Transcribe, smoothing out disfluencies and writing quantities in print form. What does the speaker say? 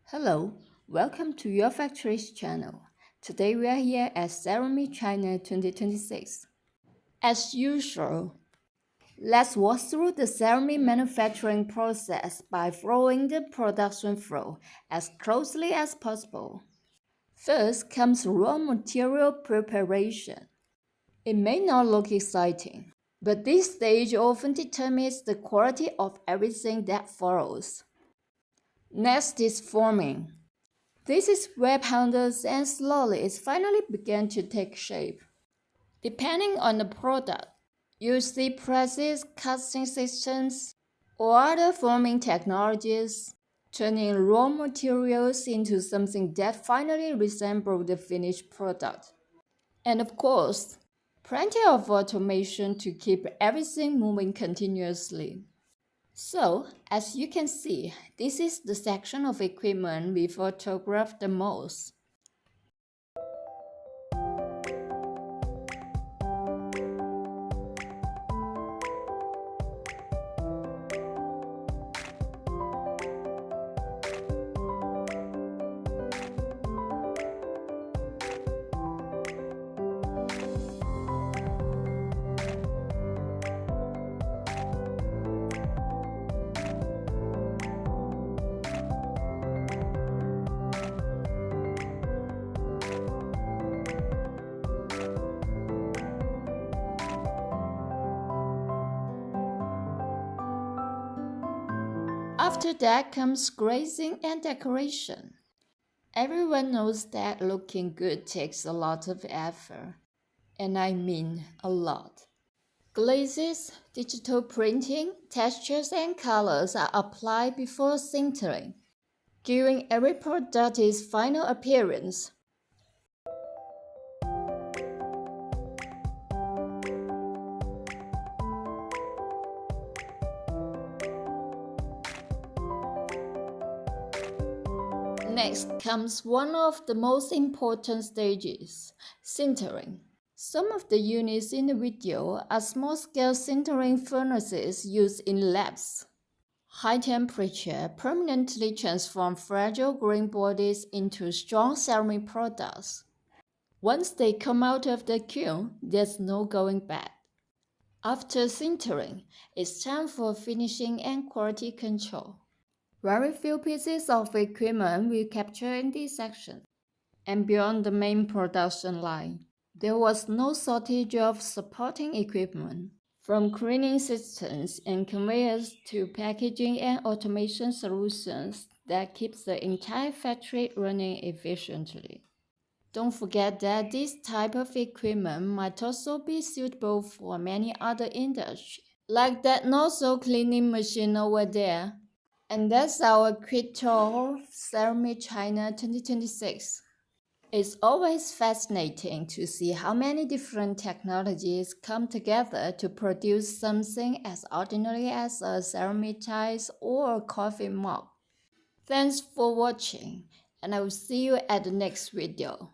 Hello, welcome to your factory's channel. Today we are here at Ceramic China 2026. As usual, let's walk through the ceramic manufacturing process by following the production flow as closely as possible. First comes raw material preparation. It may not look exciting, but this stage often determines the quality of everything that follows. Next is forming. This is where powders and solids finally begin to take shape. Depending on the product, you see presses, casting systems, or other forming technologies, turning raw materials into something that finally resembles the finished product. And of course, plenty of automation to keep everything moving continuously. So, as you can see, this is the section of equipment we photograph the most. After that comes glazing and decoration. Everyone knows that looking good takes a lot of effort, and I mean a lot. Glazes, digital printing, textures and colors are applied before sintering, giving every product its final appearance. Next comes one of the most important stages, sintering. Some of the units in the video are small-scale sintering furnaces used in labs. High temperature permanently transform fragile grain bodies into strong ceramic products. Once they come out of the kiln, there's no going back. After sintering, it's time for finishing and quality control. Very few pieces of equipment we capture in this section. And beyond the main production line, there was no shortage of supporting equipment, from cleaning systems and conveyors to packaging and automation solutions that keeps the entire factory running efficiently. Don't forget that this type of equipment might also be suitable for many other industries, like that nozzle cleaning machine over there. And that's our quick tour of Ceramic China 2026. It's always fascinating to see how many different technologies come together to produce something as ordinary as a ceramic tiles or a coffee mug. Thanks for watching, and I will see you at the next video.